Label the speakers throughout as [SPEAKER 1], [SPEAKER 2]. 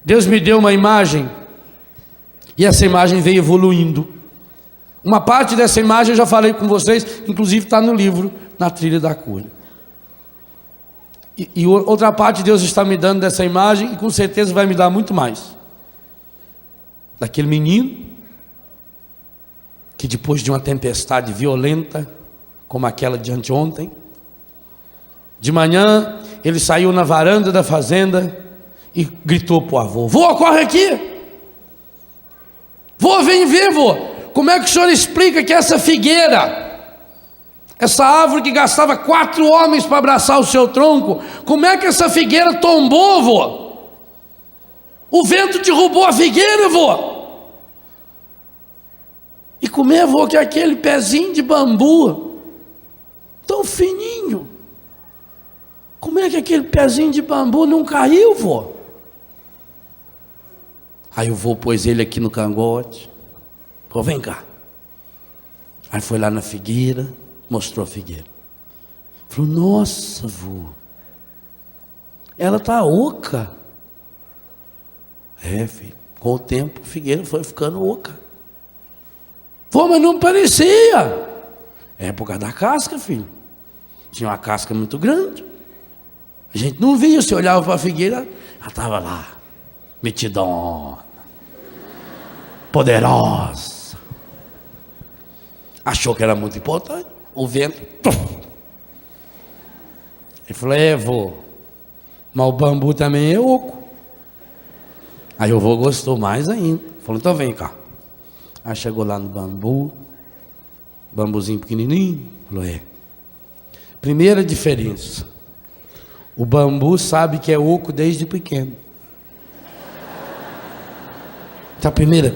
[SPEAKER 1] Deus me deu uma imagem, e essa imagem veio evoluindo. Uma parte dessa imagem eu já falei com vocês, inclusive está no livro, Na Trilha da Cura. E outra parte Deus está me dando dessa imagem, e com certeza vai me dar muito mais. Daquele menino, que depois de uma tempestade violenta, como aquela de anteontem, de manhã ele saiu na varanda da fazenda e gritou para o avô: vô, corre aqui! Vô, vem ver, vô! Como é que o senhor explica que essa figueira, essa árvore que gastava 4 homens para abraçar o seu tronco, como é que essa figueira tombou, vô? O vento derrubou a figueira, vô! E como é, vô, que aquele pezinho de bambu, tão fininho, como é que aquele pezinho de bambu não caiu, vô? Aí o vô pôs ele aqui no cangote. Pô, vem cá. Aí foi lá na figueira, mostrou a figueira. Falou: nossa, vô, ela está oca. É, filho, com o tempo a figueira foi ficando oca. Vô, mas não parecia. É por causa da casca, filho. Tinha uma casca muito grande. A gente não via, se olhava para a figueira, ela estava lá, metidona, poderosa. Achou que era muito importante. O vento, ele falou: é, vô, mas o bambu também é oco. Aí o vô gostou mais ainda. Falou: então vem cá. Aí chegou lá no bambu, bambuzinho pequenininho. Falou: é. Primeira diferença: o bambu sabe que é oco desde pequeno. Então, a primeira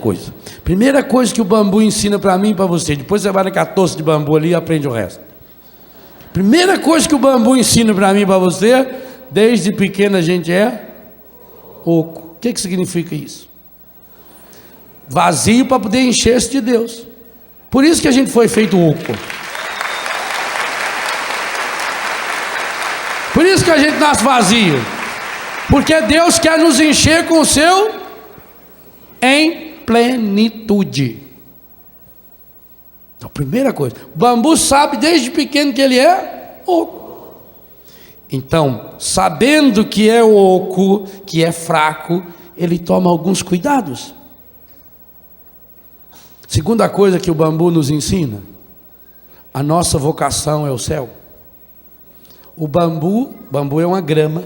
[SPEAKER 1] coisa que o bambu ensina para mim e para você. Depois você vai na catoça de bambu ali e aprende o resto. Primeira coisa que o bambu ensina para mim e para você: desde pequeno a gente é oco. O que significa isso? Vazio para poder encher-se de Deus. Por isso que a gente foi feito oco. Por isso que a gente nasce vazio. Porque Deus quer nos encher com o seu em plenitude. Então, primeira coisa, o bambu sabe desde pequeno que ele é oco. Então, sabendo que é oco, que é fraco, ele toma alguns cuidados. Segunda coisa que o bambu nos ensina: a nossa vocação é o céu. O bambu é uma grama,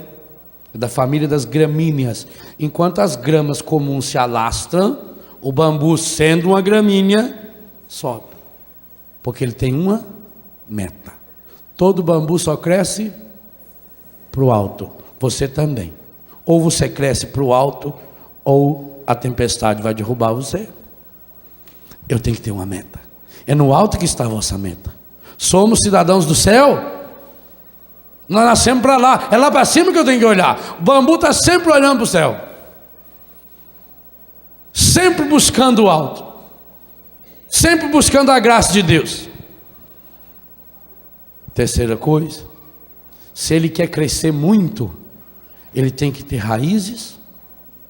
[SPEAKER 1] da família das gramíneas. Enquanto as gramas comuns se alastram, o bambu, sendo uma gramínea, sobe, porque ele tem uma meta. Todo bambu só cresce para o alto. Você também. Ou você cresce para o alto, ou a tempestade vai derrubar você. Eu tenho que ter uma meta. É no alto que está a vossa meta. Somos cidadãos do céu. Nós nascemos para lá. É lá para cima que eu tenho que olhar. O bambu está sempre olhando para o céu, sempre buscando o alto, sempre buscando a graça de Deus. Terceira coisa: se ele quer crescer muito, ele tem que ter raízes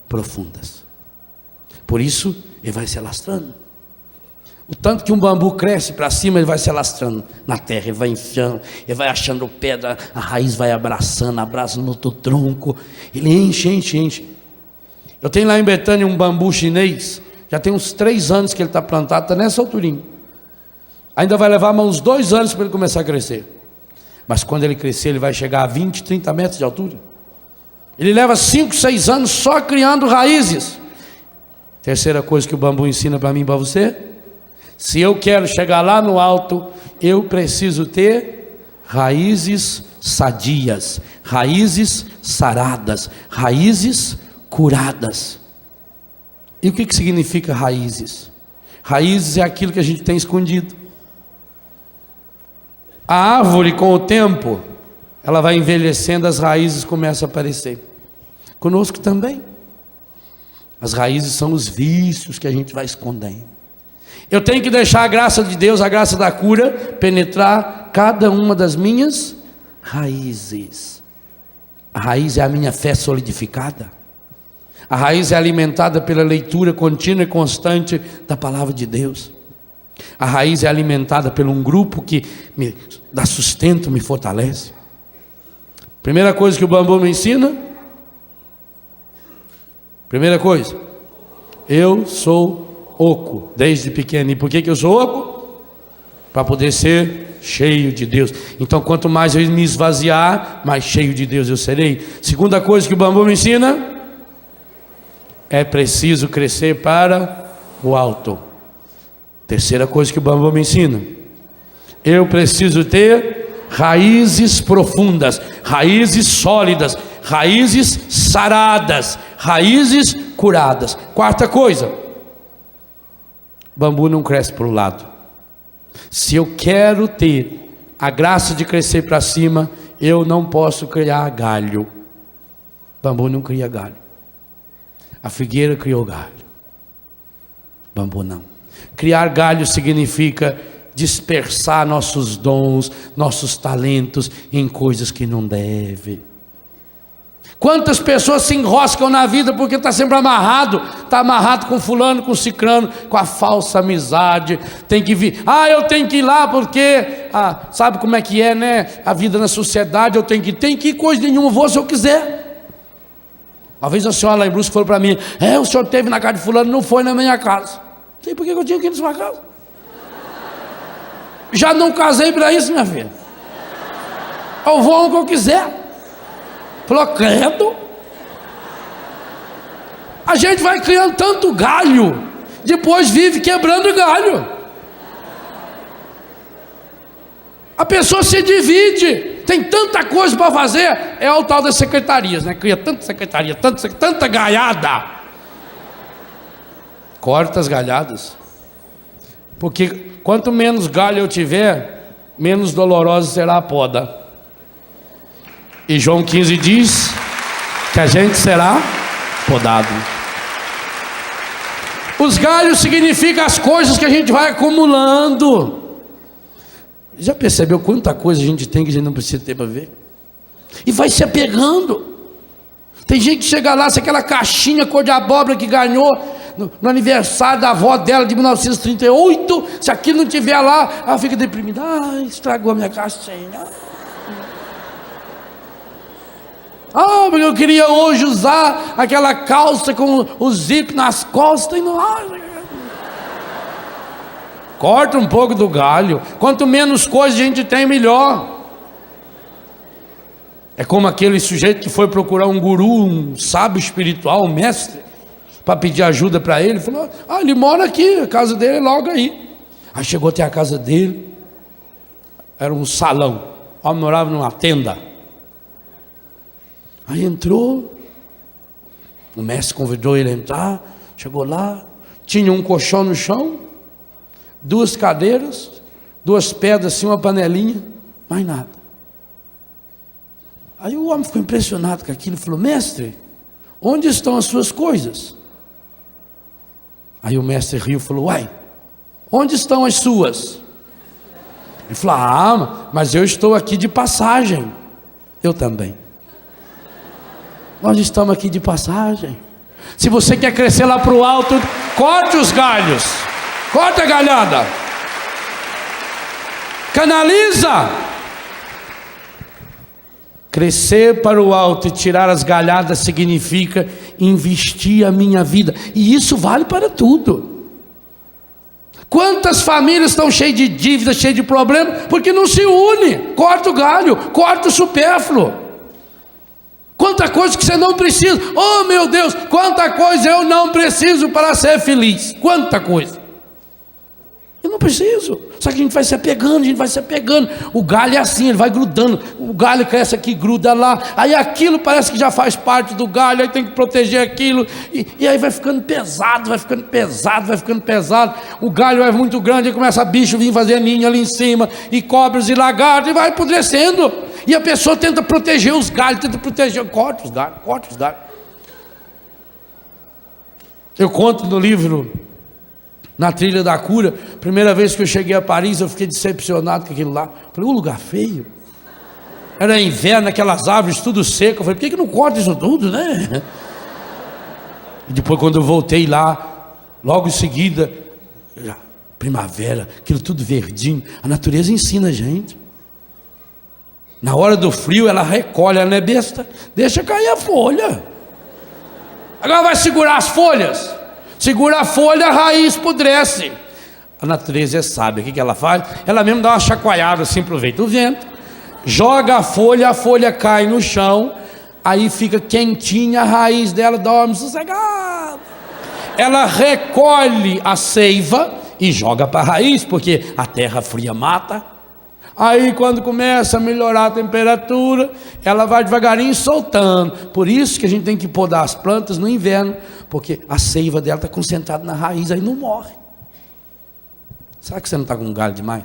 [SPEAKER 1] profundas. Por isso ele vai se alastrando. O tanto que um bambu cresce para cima, ele vai se alastrando na terra, ele vai enfiando, ele vai achando pedra, a raiz vai abraçando, abraça no outro tronco, ele enche. Eu tenho lá em Betânia um bambu chinês, já tem uns 3 anos que ele está plantado, está nessa alturinha. Ainda vai levar mais uns 2 anos para ele começar a crescer. Mas quando ele crescer, ele vai chegar a 20, 30 metros de altura. Ele leva 5, 6 anos só criando raízes. Terceira coisa que o bambu ensina para mim e para você: se eu quero chegar lá no alto, eu preciso ter raízes sadias, raízes saradas, raízes curadas. E o que significa raízes? Raízes é aquilo que a gente tem escondido. A árvore, com o tempo, ela vai envelhecendo, as raízes começam a aparecer. Conosco também. As raízes são os vícios que a gente vai escondendo. Eu tenho que deixar a graça de Deus, a graça da cura, penetrar cada uma das minhas raízes. A raiz é a minha fé solidificada. A raiz é alimentada pela leitura contínua e constante da palavra de Deus. A raiz é alimentada por um grupo que me dá sustento, me fortalece. Primeira coisa que o bambu me ensina. Primeira coisa, eu sou oco desde pequeno. E por que eu sou oco? Para poder ser cheio de Deus. Então quanto mais eu me esvaziar, mais cheio de Deus eu serei. Segunda coisa que o bambu me ensina, é preciso crescer para o alto. Terceira coisa que o bambu me ensina, eu preciso ter raízes profundas, raízes sólidas, raízes saradas, raízes curadas. Quarta coisa, bambu não cresce para o lado. Se eu quero ter a graça de crescer para cima, eu não posso criar galho. Bambu não cria galho. A figueira criou galho, bambu não. Criar galho significa dispersar nossos dons, nossos talentos em coisas que não deve. Quantas pessoas se enroscam na vida porque está sempre amarrado, está amarrado com fulano, com cicrano, com a falsa amizade, tem que vir, eu tenho que ir lá porque, sabe como é que é, né, a vida na sociedade, eu tenho que ir, coisa nenhuma, vou se eu quiser. Uma vez a senhora lá em Brusque falou para mim, o senhor esteve na casa de fulano, não foi na minha casa. Não sei por que eu tinha que ir na sua casa. Já não casei para isso, minha filha. Eu vou onde eu quiser. Falou, credo. A gente vai criando tanto galho, depois vive quebrando galho. A pessoa se divide, tem tanta coisa para fazer, é o tal das secretarias, né? Cria tanta secretaria, tanta galhada. Corta as galhadas, porque quanto menos galho eu tiver, menos dolorosa será a poda. E João 15 diz que a gente será podado. Os galhos significam as coisas que a gente vai acumulando. Já percebeu quanta coisa a gente tem que a gente não precisa ter para ver? E vai se apegando. Tem gente que chega lá, se aquela caixinha cor de abóbora que ganhou no aniversário da avó dela de 1938, se aquilo não tiver lá, ela fica deprimida. Estragou a minha caixinha. Porque eu queria hoje usar aquela calça com o zip nas costas e não. Corta um pouco do galho. Quanto menos coisa a gente tem, melhor. É como aquele sujeito que foi procurar um guru, um sábio espiritual, um mestre, para pedir ajuda para ele. Falou, ele mora aqui, a casa dele é logo aí. Aí chegou até a casa dele, era um salão, o homem morava numa tenda. Aí entrou, o mestre convidou ele a entrar, chegou lá, tinha um colchão no chão, 2 cadeiras, 2 pedras assim, uma panelinha, mais nada. Aí o homem ficou impressionado com aquilo e falou, mestre, onde estão as suas coisas? Aí o mestre riu e falou, onde estão as suas? Ele falou, mas eu estou aqui de passagem. Eu também. Nós estamos aqui de passagem. Se você quer crescer lá para o alto, corte os galhos, corta a galhada, canaliza. Crescer para o alto e tirar as galhadas significa investir a minha vida, e isso vale para tudo. Quantas famílias estão cheias de dívidas, cheias de problemas, porque não se une? Corta o galho, corta o supérfluo. Quanta coisa que você não precisa. Oh meu Deus, quanta coisa eu não preciso para ser feliz. Quanta coisa eu não preciso. Só que a gente vai se apegando, o galho é assim, ele vai grudando. O galho cresce aqui, gruda lá. Aí aquilo parece que já faz parte do galho. Aí tem que proteger aquilo. E aí vai ficando pesado. O galho é muito grande. Aí começa bicho vir fazer ninho ali em cima, e cobras e lagartos, e vai apodrecendo. E a pessoa tenta proteger os galhos, corta os galhos. Eu conto no livro Na Trilha da Cura, primeira vez que eu cheguei a Paris, eu fiquei decepcionado com aquilo lá. Falei, lugar feio. Era inverno, aquelas árvores tudo seco. Eu falei, por que não corta isso tudo, né? E depois, quando eu voltei lá, logo em seguida, primavera, aquilo tudo verdinho. A natureza ensina a gente. Na hora do frio, ela recolhe, ela não é besta, deixa cair a folha. Agora vai segurar as folhas. Segura a folha, a raiz apodrece. A natureza é sábia. O que ela faz? Ela mesmo dá uma chacoalhada assim, aproveita o vento, joga a folha cai no chão, aí fica quentinha, a raiz dela dorme sossegada. Ela recolhe a seiva e joga para a raiz, porque a terra fria mata. Aí quando começa a melhorar a temperatura, ela vai devagarinho soltando. Por isso que a gente tem que podar as plantas no inverno, porque a seiva dela está concentrada na raiz, aí não morre. Será que você não está com um galho demais?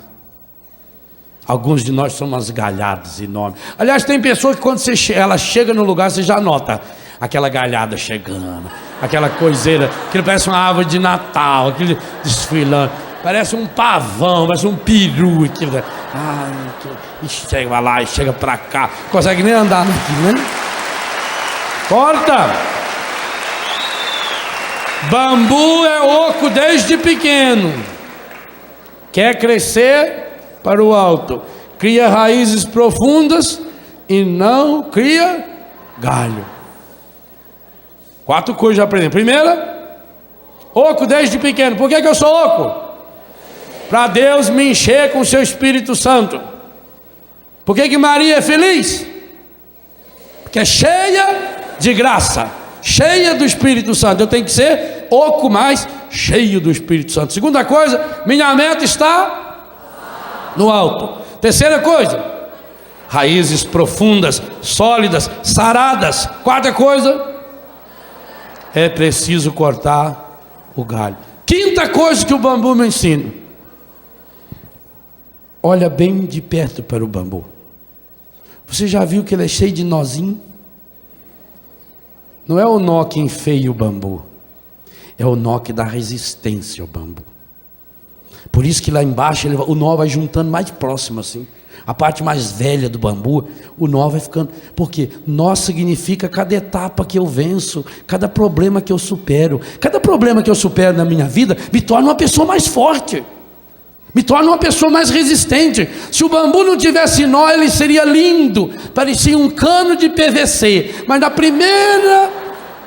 [SPEAKER 1] Alguns de nós somos umas galhadas enormes. Aliás, tem pessoas que quando ela chega no lugar, você já nota aquela galhada chegando, aquela coiseira, que parece uma árvore de Natal, aquele desfilando. Parece um pavão, parece um peru. E chega lá e chega pra cá. Consegue nem andar naquilo, né? Corta! Bambu é oco desde pequeno. Quer crescer para o alto. Cria raízes profundas e não cria galho. 4 coisas já aprendemos. Primeira, oco desde pequeno. Por que eu sou oco? Para Deus me encher com o seu Espírito Santo. Por que Maria é feliz? Porque é cheia de graça, cheia do Espírito Santo. Eu tenho que ser oco, mais cheio do Espírito Santo. Segunda coisa, minha meta está no alto. Terceira coisa, raízes profundas, sólidas, saradas. Quarta coisa, é preciso cortar o galho. Quinta coisa que o bambu me ensina: olha bem de perto para o bambu. Você já viu que ele é cheio de nozinho? Não é o nó que enfeia o bambu, é o nó que dá resistência ao bambu. Por isso que lá embaixo o nó vai juntando mais próximo assim. A parte mais velha do bambu, o nó vai ficando. Porque nó significa cada etapa que eu venço, cada problema que eu supero. Cada problema que eu supero na minha vida me torna uma pessoa mais forte, me torna uma pessoa mais resistente. Se o bambu não tivesse nó, ele seria lindo, parecia um cano de PVC, mas na primeira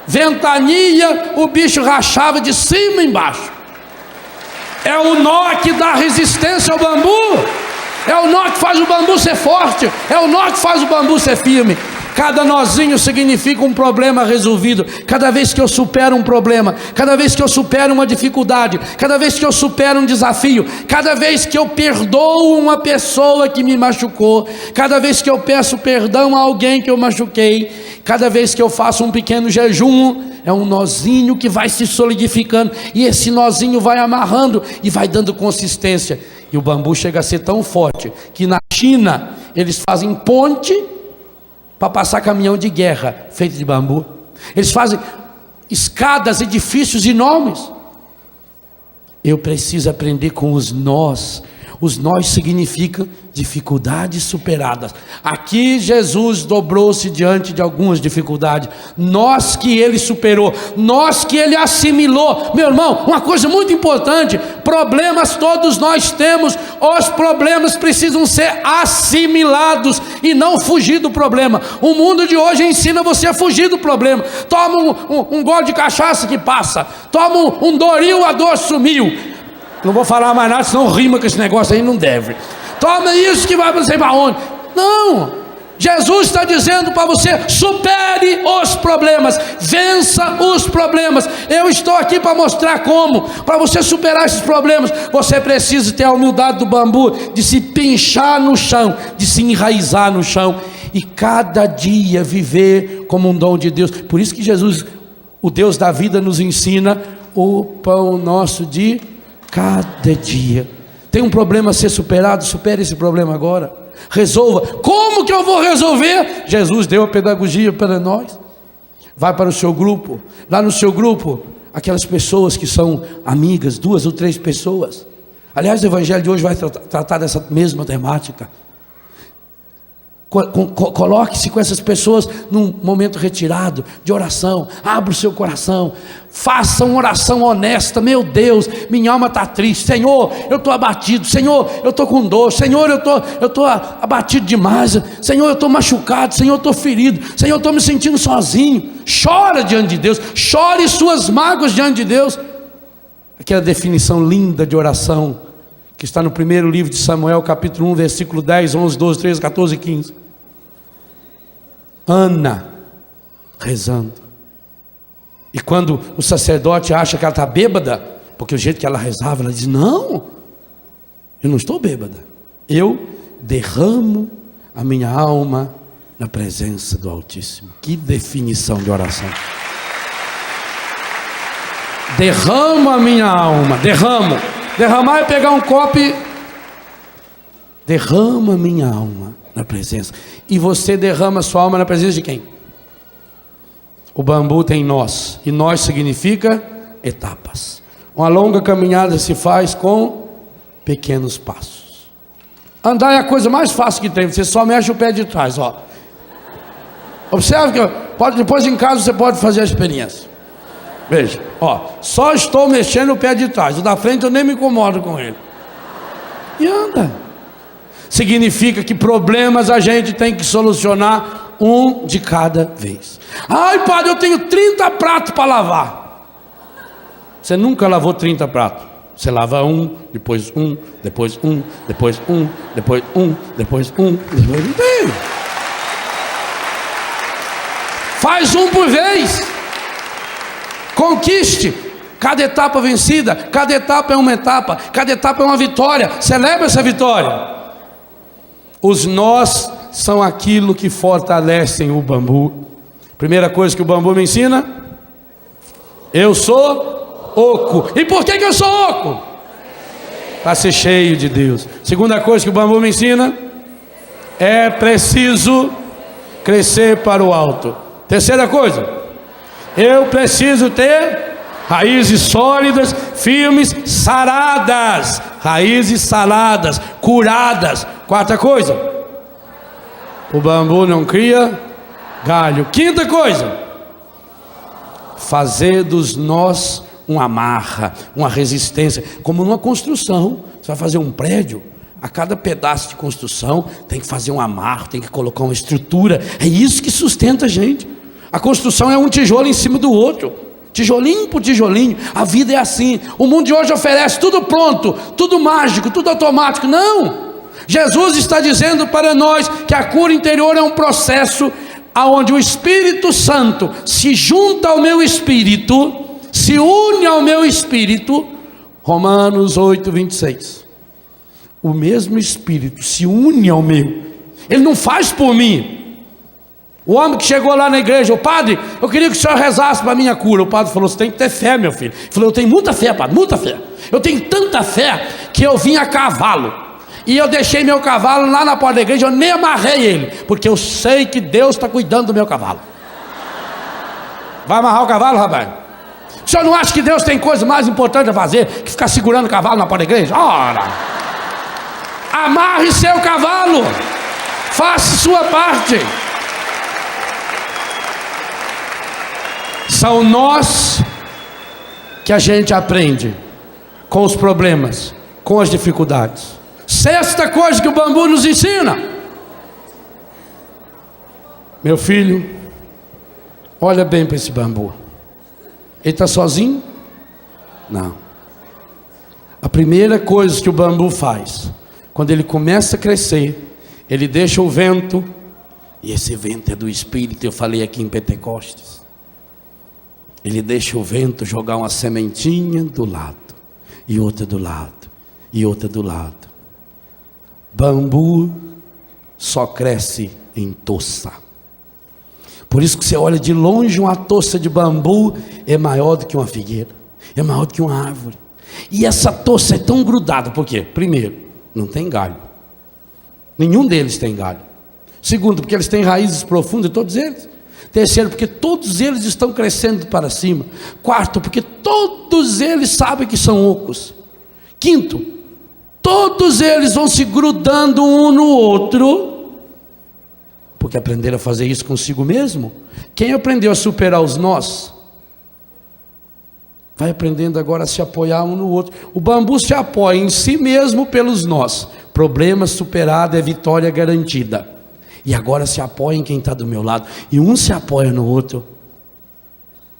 [SPEAKER 1] ventania o bicho rachava de cima e embaixo. É o nó que dá resistência ao bambu, é o nó que faz o bambu ser forte, é o nó que faz o bambu ser firme. Cada nozinho significa um problema resolvido. Cada vez que eu supero um problema, cada vez que eu supero uma dificuldade, cada vez que eu supero um desafio, cada vez que eu perdoo uma pessoa que me machucou, cada vez que eu peço perdão a alguém que eu machuquei, cada vez que eu faço um pequeno jejum, é um nozinho que vai se solidificando, e esse nozinho vai amarrando e vai dando consistência. E o bambu chega a ser tão forte que na China eles fazem ponte para passar caminhão de guerra feito de bambu. Eles fazem escadas, edifícios enormes. Eu preciso aprender com os nós. Os nós significam dificuldades superadas. Aqui Jesus dobrou-se diante de algumas dificuldades. Nós que ele superou, nós que ele assimilou. Meu irmão, uma coisa muito importante: problemas todos nós temos. Os problemas precisam ser assimilados e não fugir do problema. O mundo de hoje ensina você a fugir do problema. Toma um gole de cachaça que passa. Toma um Doril, a dor sumiu. Não vou falar mais nada, senão rima com esse negócio aí, não deve. Toma isso que vai para não sei para onde. Não, Jesus está dizendo para você: supere os problemas, vença os problemas. Eu estou aqui para mostrar como. Para você superar esses problemas, você precisa ter a humildade do bambu, de se pinchar no chão, de se enraizar no chão, e cada dia viver como um dom de Deus. Por isso que Jesus, o Deus da vida, nos ensina: o pão nosso de cada dia. Tem um problema a ser superado, supere esse problema agora, resolva. Como que eu vou resolver? Jesus deu a pedagogia para nós. Vai para o seu grupo, lá no seu grupo, aquelas pessoas que são amigas, 2 ou 3 pessoas. Aliás, o evangelho de hoje vai tratar dessa mesma temática. Coloque-se com essas pessoas num momento retirado de oração. Abra o seu coração, faça uma oração honesta. Meu Deus, minha alma está triste. Senhor, eu estou abatido. Senhor, eu estou com dor. Senhor, eu estou abatido demais. Senhor, eu estou machucado. Senhor, eu estou ferido. Senhor, eu estou me sentindo sozinho. Chora diante de Deus, chore suas mágoas diante de Deus. Aquela definição linda de oração que está no primeiro livro de Samuel, capítulo 1, versículo 10, 11, 12, 13, 14 e 15. Ana rezando. E quando o sacerdote acha que ela está bêbada, porque o jeito que ela rezava, ela diz: não, eu não estou bêbada. Eu derramo a minha alma na presença do Altíssimo. Que definição de oração. Derramo a minha alma, derramo. Derramar é pegar um copo e derrama a minha alma na presença. E você derrama a sua alma na presença de quem? O bambu tem nós. E nós significa etapas. Uma longa caminhada se faz com pequenos passos. Andar é a coisa mais fácil que tem. Você só mexe o pé de trás, ó. Observe que depois em casa você pode fazer a experiência. Veja, ó, só estou mexendo o pé de trás. O da frente eu nem me incomodo com ele. E anda. Significa que problemas a gente tem que solucionar um de cada vez. Ai, padre, eu tenho 30 pratos para lavar. Você nunca lavou 30 pratos. Você lava um, depois um, depois um, depois um, depois um, depois um, depois um. Faz um por vez. Conquiste cada etapa vencida. Cada etapa é uma etapa, cada etapa é uma vitória. Celebre essa vitória. Os nós são aquilo que fortalecem o bambu. Primeira coisa que o bambu me ensina: eu sou oco. E por que eu sou oco? Para ser cheio de Deus. Segunda coisa que o bambu me ensina: é preciso crescer para o alto. Terceira coisa: eu preciso ter raízes sólidas, firmes, saradas. Raízes saradas, curadas. Quarta coisa: o bambu não cria galho. Quinta coisa: fazer dos nós uma amarra, uma resistência. Como numa construção, você vai fazer um prédio, a cada pedaço de construção tem que fazer um amarro, tem que colocar uma estrutura. É isso que sustenta a gente. A construção é um tijolo em cima do outro, tijolinho por tijolinho. A vida é assim. O mundo de hoje oferece tudo pronto, tudo mágico, tudo automático. Não! Jesus está dizendo para nós que a cura interior é um processo onde o Espírito Santo se junta ao meu espírito, se une ao meu espírito. Romanos 8, 26. O mesmo Espírito se une ao meu. Ele não faz por mim. O homem que chegou lá na igreja: o padre, eu queria que o senhor rezasse para a minha cura. O padre falou: você tem que ter fé, meu filho. Ele falou: eu tenho muita fé, padre, muita fé. Eu tenho tanta fé que eu vim a cavalo. E eu deixei meu cavalo lá na porta da igreja, eu nem amarrei ele, porque eu sei que Deus está cuidando do meu cavalo. Vai amarrar o cavalo, rapaz? O senhor não acha que Deus tem coisa mais importante a fazer que ficar segurando o cavalo na porta da igreja? Ora! Amarre seu cavalo. Faça sua parte. São nós que a gente aprende com os problemas, com as dificuldades. Sexta coisa que o bambu nos ensina: meu filho, olha bem para esse bambu. Ele está sozinho? Não. A primeira coisa que o bambu faz, quando ele começa a crescer, ele deixa o vento, e esse vento é do Espírito. Eu falei aqui em Pentecostes. Ele deixa o vento jogar uma sementinha do lado, e outra do lado, e outra do lado. Bambu só cresce em toça. Por isso que você olha de longe, uma toça de bambu é maior do que uma figueira, é maior do que uma árvore. E essa toça é tão grudada, por quê? Primeiro, não tem galho. Nenhum deles tem galho. Segundo, porque eles têm raízes profundas, todos eles. Terceiro, porque todos eles estão crescendo para cima. Quarto, porque todos eles sabem que são ocos. Quinto, todos eles vão se grudando um no outro porque aprenderam a fazer isso consigo mesmo. Quem aprendeu a superar os nós, vai aprendendo agora a se apoiar um no outro. O bambu se apoia em si mesmo pelos nós. Problema superado é vitória garantida. E agora se apoia em quem está do meu lado. E um se apoia no outro.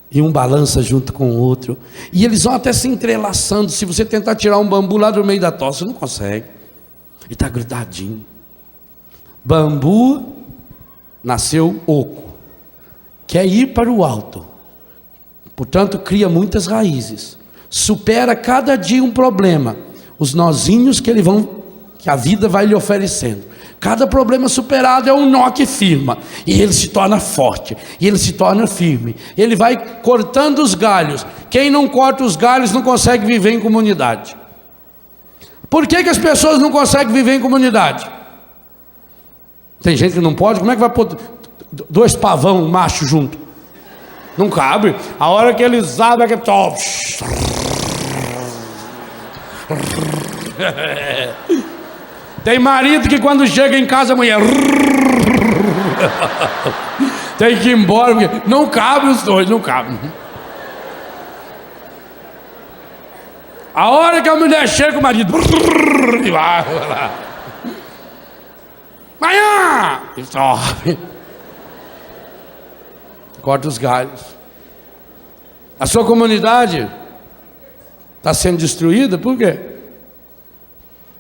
[SPEAKER 1] E um balança junto com o outro. E eles vão até se entrelaçando. Se você tentar tirar um bambu lá do meio da tosse, você não consegue. Ele está grudadinho. Bambu nasceu oco. Quer ir para o alto. Portanto, cria muitas raízes. Supera cada dia um problema. Os nozinhos que a vida vai lhe oferecendo. Cada problema superado é um nó que firma. E ele se torna forte. E ele se torna firme. Ele vai cortando os galhos. Quem não corta os galhos não consegue viver em comunidade. Por que as pessoas não conseguem viver em comunidade? Tem gente que não pode. Como é que vai pôr 2 pavão macho junto? Não cabe. A hora que eles abrem é top. Tem marido que quando chega em casa a mulher tem que ir embora, porque não cabe os dois, não cabe. A hora que a mulher chega, o marido e vai lá. Manhã! E sobe. Corta os galhos. A sua comunidade está sendo destruída, por quê?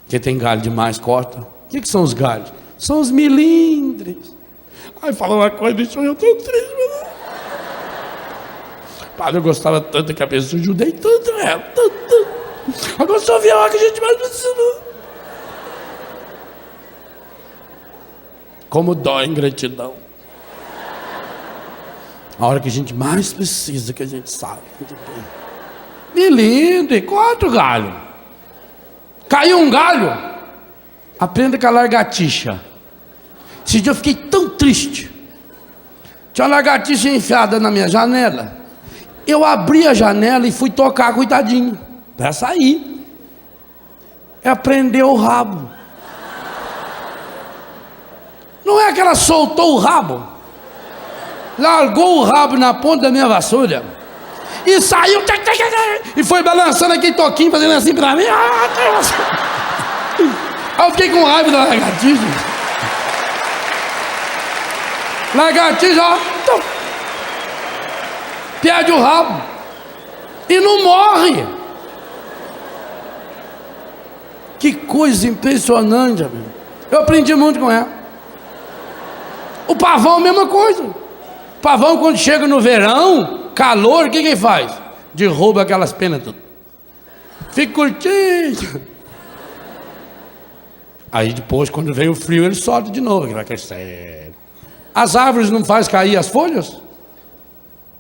[SPEAKER 1] Porque tem galho demais, corta. O que são os galhos? São os milindres. Ai, fala uma coisa, deixa eu tão triste. Padre, eu gostava tanto que a pessoa, ajudei tanto ela, tanto. Agora só vi a hora que a gente mais precisa. Como dói em gratidão. A hora que a gente mais precisa, que a gente sabe. Milindre, corta o galho. Caiu um galho, aprenda com a lagartixa. Esse dia eu fiquei tão triste. Tinha uma lagartixa enfiada na minha janela. Eu abri a janela e fui tocar, coitadinho, para sair. É prender o rabo. Não é que ela soltou o rabo, largou o rabo na ponta da minha vassoura e saiu, e foi balançando aquele toquinho, fazendo assim pra mim. Aí eu fiquei com raiva da lagartixa. Lagartixa, ó, perde o rabo e não morre. Que coisa impressionante, amigo. Eu aprendi muito com ela. O pavão, a mesma coisa. O pavão, quando chega no verão, calor, o que ele faz? Derruba aquelas penas tudo. Fica curtindo. Aí depois, quando vem o frio, ele solta de novo. Vai crescer. As árvores não fazem cair as folhas?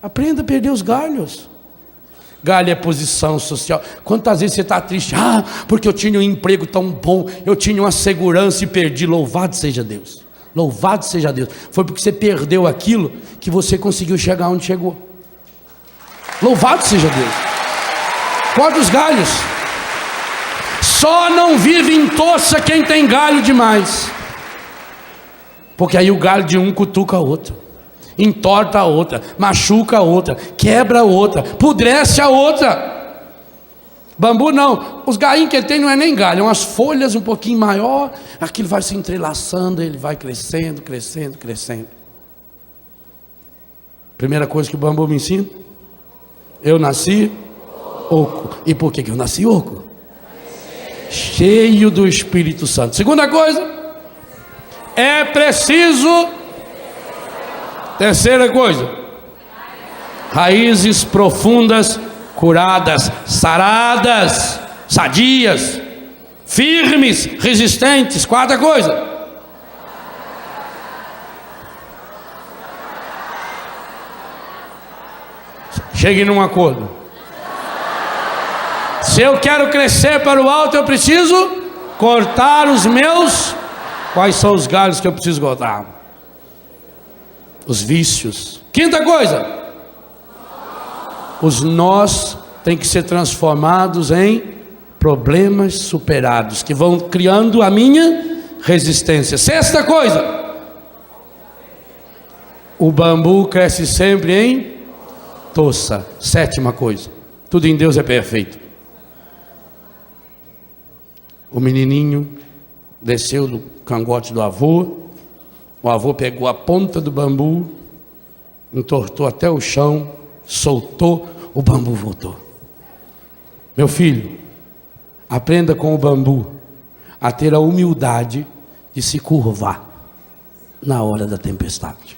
[SPEAKER 1] Aprenda a perder os galhos. Galho é posição social. Quantas vezes você está triste? Ah, porque eu tinha um emprego tão bom, eu tinha uma segurança e perdi. Louvado seja Deus. Louvado seja Deus. Foi porque você perdeu aquilo que você conseguiu chegar onde chegou. Louvado seja Deus. Corta os galhos. Só não vive em toça quem tem galho demais. Porque aí o galho de um cutuca a outro, entorta a outra, machuca a outra, quebra a outra, pudrece a outra. Bambu não, os galhinhos que ele tem não é nem galho, é umas folhas um pouquinho maior, aquilo vai se entrelaçando, ele vai crescendo, crescendo, crescendo. Primeira coisa que o bambu me ensina: eu nasci oco. E por que eu nasci oco? Cheio do Espírito Santo. Segunda coisa, é preciso. Terceira coisa, raízes profundas, curadas, saradas, sadias, firmes, resistentes. Quarta coisa, chegue num acordo. Se eu quero crescer para o alto, eu preciso cortar os meus. Quais são os galhos que eu preciso cortar? Os vícios. Quinta coisa, os nós têm que ser transformados em problemas superados, que vão criando a minha resistência. Sexta coisa, O bambu cresce sempre em toça. Sétima coisa, tudo em Deus é perfeito. O menininho desceu do cangote do avô, o avô pegou a ponta do bambu, entortou até o chão, soltou, o bambu voltou. Meu filho, aprenda com o bambu a ter a humildade de se curvar na hora da tempestade.